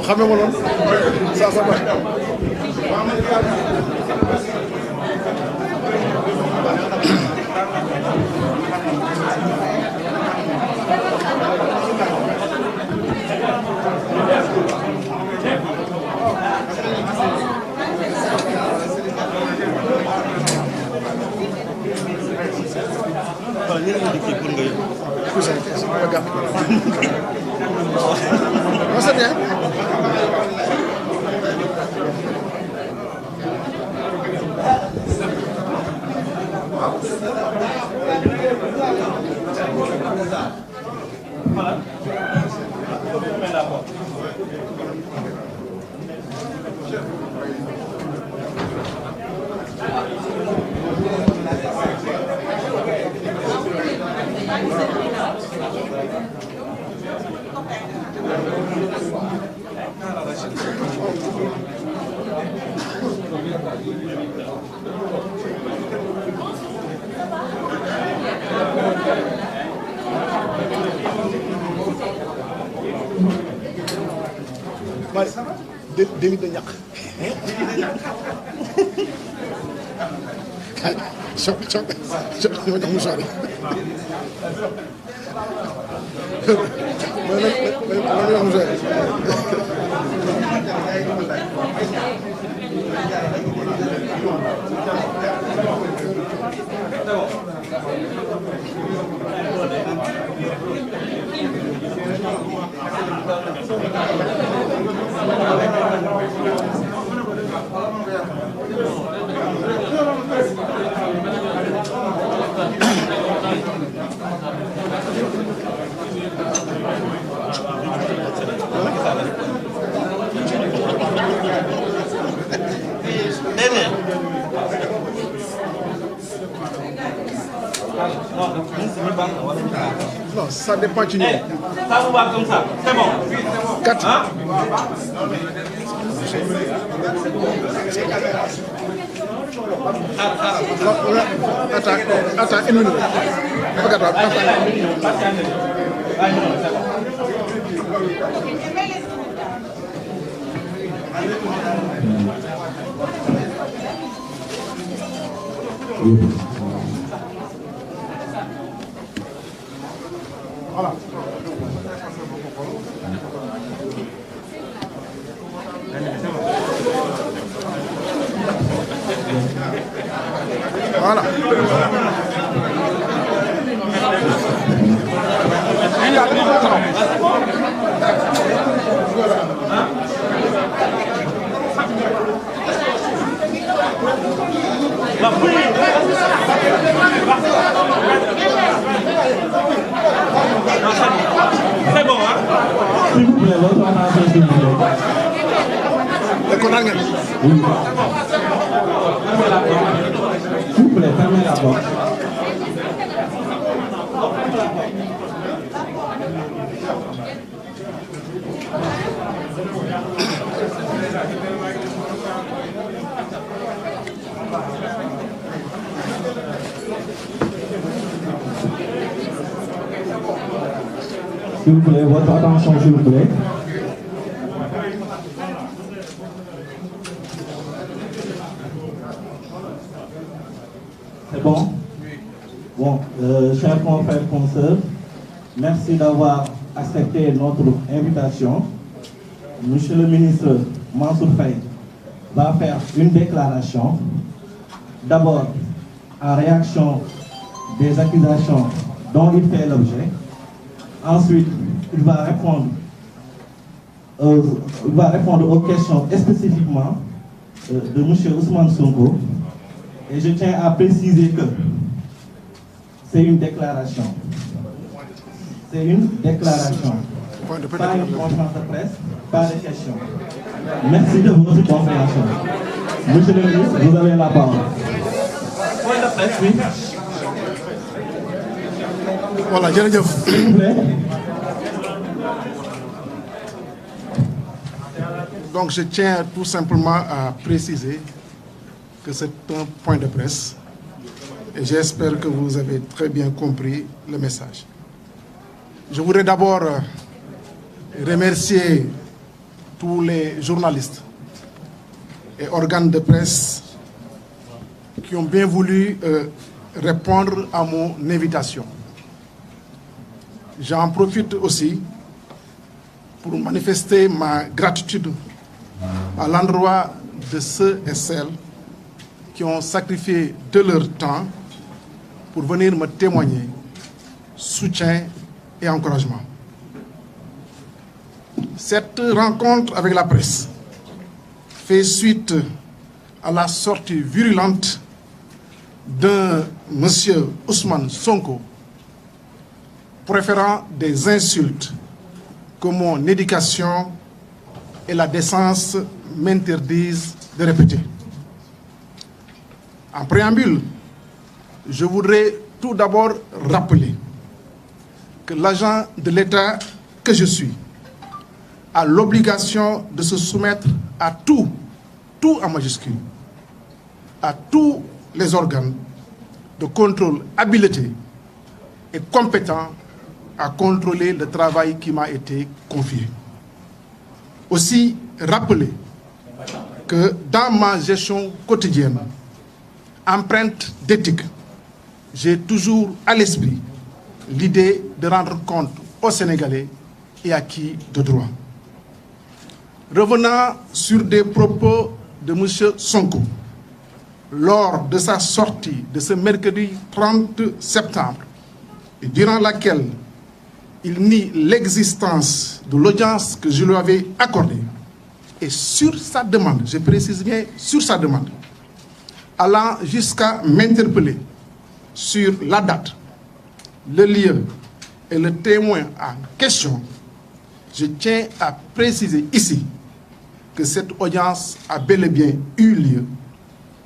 xam nga ma noonu ça va délit de ñàkk soog li ma jox mu soori non, ça dépend ci ñoom. Ça vous va comme ça, c'est bon. 4. Hein? Attends, une minute. Voilà. Voilà. C'est bon, hein? S'il vous plaît, votre attention, s'il vous plaît. Oui. Fermez la porte. S'il vous plaît, fermez la porte. S'il vous plaît, votre attention, s'il vous plaît. C'est bon? Bon, chers confrères et consoeurs, merci d'avoir accepté notre invitation. Monsieur le ministre Mansour Faye va faire une déclaration. D'abord, en réaction des accusations dont il fait l'objet. Ensuite, il va répondre va répondre aux questions spécifiquement de M. Ousmane Sonko. Et je tiens à préciser que c'est une déclaration. C'est une déclaration. Pas une conférence de presse, pas de questions. Merci de votre compréhension. Monsieur le ministre, vous avez la parole. Point de presse, oui. Voilà, jërëjëf. S'il vous plaît. Donc je tiens tout simplement à préciser que c'est un point de presse et j'espère que vous avez très bien compris le message. Je voudrais d'abord remercier tous les journalistes et organes de presse qui ont bien voulu répondre à mon invitation. J'en profite aussi pour manifester ma gratitude à l'endroit de ceux et celles qui ont sacrifié de leur temps pour venir me témoigner soutien et encouragement. Cette rencontre avec la presse fait suite à la sortie virulente d'un monsieur Ousmane Sonko, préférant des insultes que mon éducation et la décence m'interdisent de répéter. En préambule, je voudrais tout d'abord rappeler que l'agent de l'État que je suis a l'obligation de se soumettre à tout en majuscule, à tous les organes de contrôle habilités et compétents à contrôler le travail qui m'a été confié. Aussi, rappeler que dans ma gestion quotidienne, empreinte d'éthique, j'ai toujours à l'esprit l'idée de rendre compte aux Sénégalais et à qui de droit. Revenant sur des propos de M. Sonko, lors de sa sortie de ce mercredi 30 septembre, et durant laquelle il nie l'existence de l'audience que je lui avais accordée, et sur sa demande, je précise bien sur sa demande, allant jusqu'à m'interpeller sur la date, le lieu et le témoin en question, je tiens à préciser ici que cette audience a bel et bien eu lieu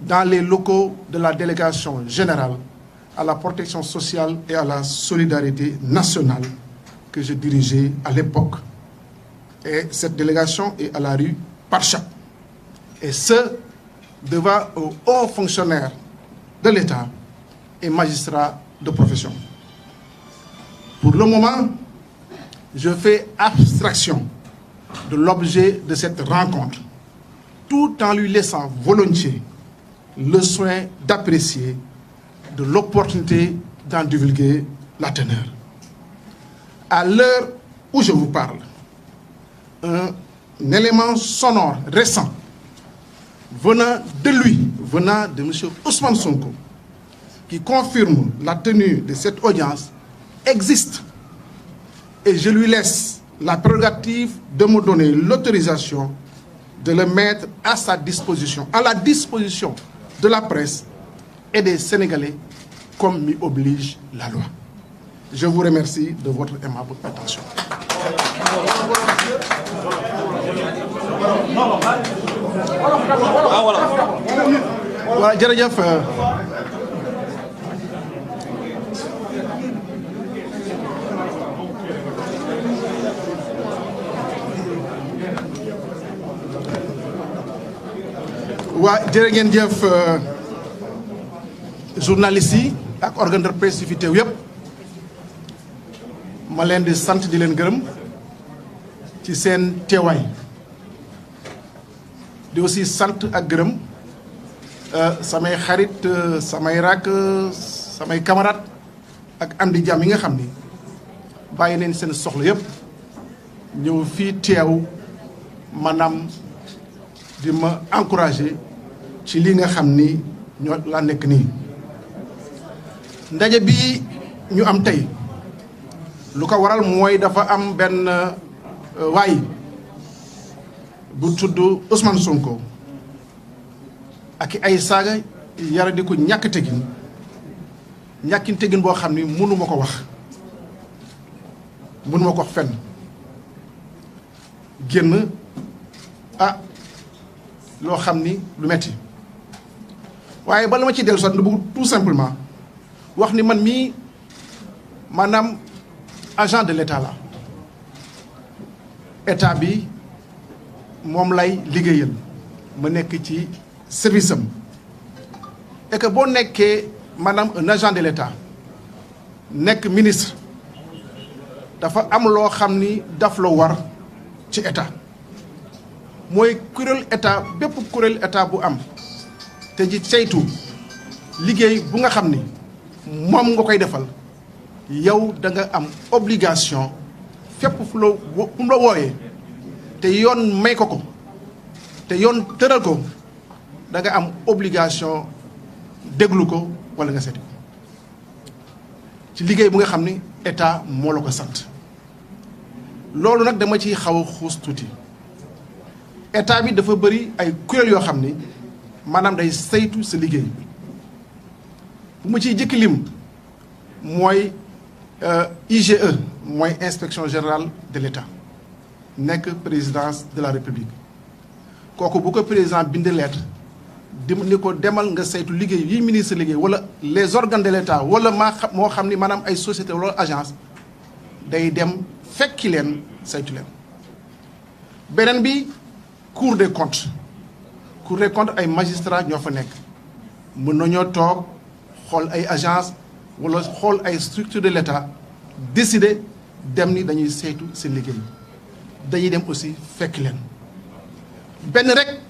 dans les locaux de la délégation générale à la protection sociale et à la solidarité nationale que je dirigeais à l'époque. Et cette délégation est à la rue Parcha. Et ce, devant aux hauts fonctionnaires de l'État et magistrats de profession. Pour le moment, je fais abstraction de l'objet de cette rencontre, tout en lui laissant volontiers le soin d'apprécier de l'opportunité d'en divulguer la teneur. À l'heure où je vous parle, un élément sonore récent venant de M. Ousmane Sonko, qui confirme la tenue de cette audience, existe. Et je lui laisse la prérogative de me donner l'autorisation de le mettre à sa disposition, à la disposition de la presse et des Sénégalais, comme m'y oblige la loi. Je vous remercie de votre aimable attention. Voilà, jërëjëf. waa jërë ngeen jëf journalistes yi ak organe de presse yi fi teew yëpp ma leen di sant di leen gërëm ci seen teewaay di aussi sant ak gërëm samay xarit samay rakk samay camarades ak am di jàmm yi nga xam ni bàyyi neen seen soxla yëpp ñëw fii teew maanaam di ma encourager ci li nga xam ni ñoo laa nekk nii. ndaje bi ñu am tey lu ko waral mooy dafa am benn waay bu tudd Ousmane Sonko ak ay saaga yara di ko ñàkk tegin boo xam ni mënuma ko wax fenn génn loo xam ni lu metti waaye bala ma ci dellu soit bëgg tout simplement wax ni man mii maanaam agent de l'État la état bi moom lay liggéeyal ma nekk ci service am et que boo nekkee maanaam un agent de l'État nekk ministre dafa am loo xam ni daf la war ci état mooy kuréel état bépp kuréel état bu am te ji saytu liggéey bu nga xam ni moom nga koy defal yow da nga am obligation fépp fu la wooyee te yoon may ko te yoon tëral ko da nga am obligation déglu ko wala nga seeti ko ci liggéey bu nga xam ni état moo la ko sant loolu nag dama ciy xaw a xuus tuuti état bi dafa bëri ay kuréel yoo xam ni maanaam day saytu sa liggéey bu ma ciy jëkki lim mooy IGE mooy inspection générale de l'État nekk présidence de la République kooku bu ko président bind lettre ni ko demal nga saytu liggéey yi ministre liggéey wala les organes de l'État wala moo xam ni maanaam ay société wala agence day dem fekki leen saytu leen. beneen bi Cour des comptes ay magistrats ñoo fa nekk mën nañoo toog xool ay agence wala xool ay structure de l'État décider dem ni dañuy saytu seen liggéey dañuy dem aussi fekk leen benn rek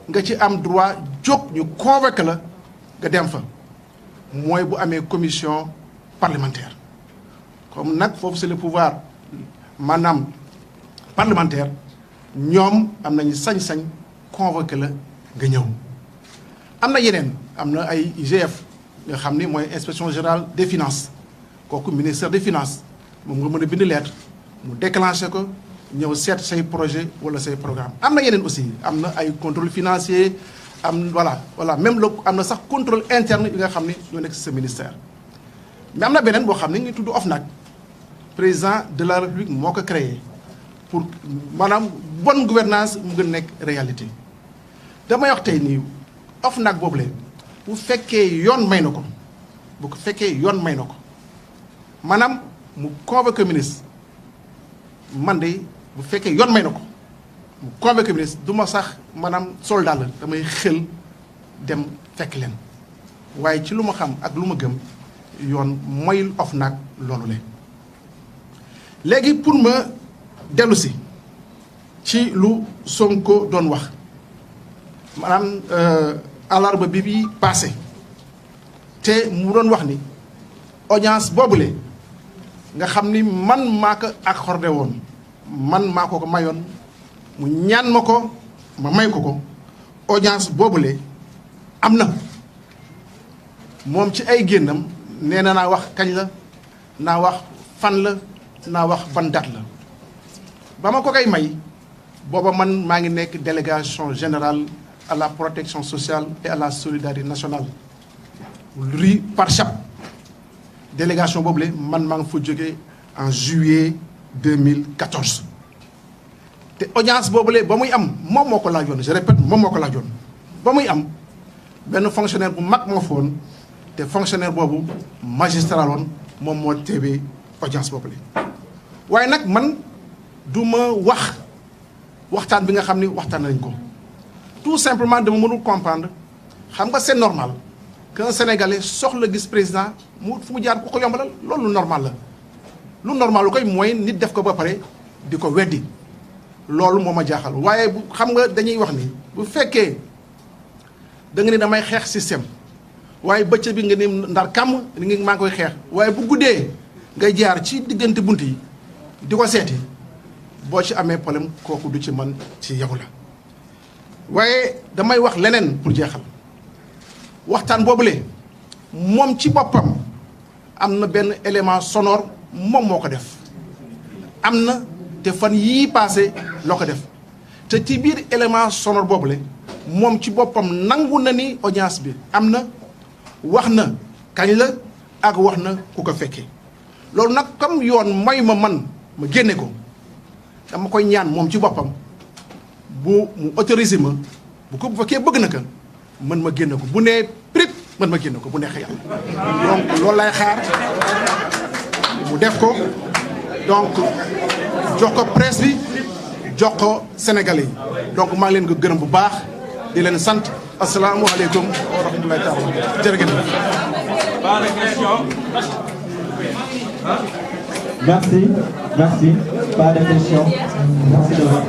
nga ci am droit jóg ñu convoqué la nga dem fa mooy bu amee commission parlementaire comme nag foofu c'est le pouvoir maanaam parlementaire ñoom am nañu sañ-sañ convoqué la nga ñëw. am na yeneen am na ay IGF nga xam ni mooy inspection générale des finances kooku ministère des finances moom nga mën a bind lettre mu déclenché ko ñëw seet say projet wala say programme am na yeneen aussi am na ay contrôle financier voilà même am na sax contrôle interne yi nga xam ni ñoo nekk ci sa ministère. mais am na beneen boo xam ne ñu tudd OFNAC président de la République moo ko créé pour maanaam bonne gouvernance mu gën nekk réalité damay wax tey nii OFNAC boobule bu fekkee yoon may na ko maanaam mu convoqué ministre man de bu fekkee yoon may na ko mu convoqué ministre du ma sax maanaam soldat la damay xel dem fekk leen waaye ci lu ma xam ak lu ma gëm yoon mayul OFNAC loolu le léegi pour ma dellu si ci lu Sonko doon wax maanaam alarba bi passé te mu doon wax ni audience boobule nga xam ni man maa ko accordé woon man maa ko mayoon mu ñaan ma ko ma may ko audience boobule am na moom ci ay génnam nee na naa wax kañ la naa wax fan la naa wax ban date la ba ma ko koy may booba man maa ngi nekk délégation générale à la protection sociale et à la solidarité nationale RUI PARCHAP délégation boobule man maa ngi fa jógee en juillet 2014 te audience boobule ba muy am moom moo ko laajoon je répète moom moo ko laajoon ba muy am benn fonctionnaire bu mag moo fa woon te fonctionnaire boobu magistrat woon moom moo teewee audience boobule waaye nag man du ma waxtaan bi nga xam ni waxtaan nañ ko tout simplement dama mënul comprendre xam nga c'est normal qu'un Sénégalais soxla gis président fu mu jaar ku ko yombalal loolu lu normal la lu normal lu koy mooy nit def ko ba pare di ko weddi loolu moo ma jaaxal waaye bu xam nga dañuy wax ni bu fekkee da nga ni damay xeex système waaye bëccëg bi nga ni ndar kàmm li ngi maa ngi koy xeex waaye bu guddee ngay jaar ci diggante bunt yi di ko seeti boo ci amee problème kooku du ci man ci yow la waaye damay wax leneen pour jeexal waxtaan boobule moom ci boppam am na benn élément sonore moom moo ko def am na te fan yii passé loo ko def te ci biir élément sonore boobule moom ci boppam nangu na ni audience bi am na wax na kañ la ak wax na ku ko fekkee loolu nag comme yoon may ma man ma génne ko dama koy ñaan moom ci boppam bu mu autorisé ma bu ko bu fekkee bëgg na ko mën ma génne ko bu nee prip mën ma génne ko bu neexee yàlla donc loolu lay xaar mu def ko donc jox ko presse bi jox ko Sénégalais yi donc maa ngi leen ko gërëm bu baax di leen sant asalaamualeykum wa rahmatulahi taala jërë ngeen Pas de questions. Merci, merci. Pas de questions. Merci de votre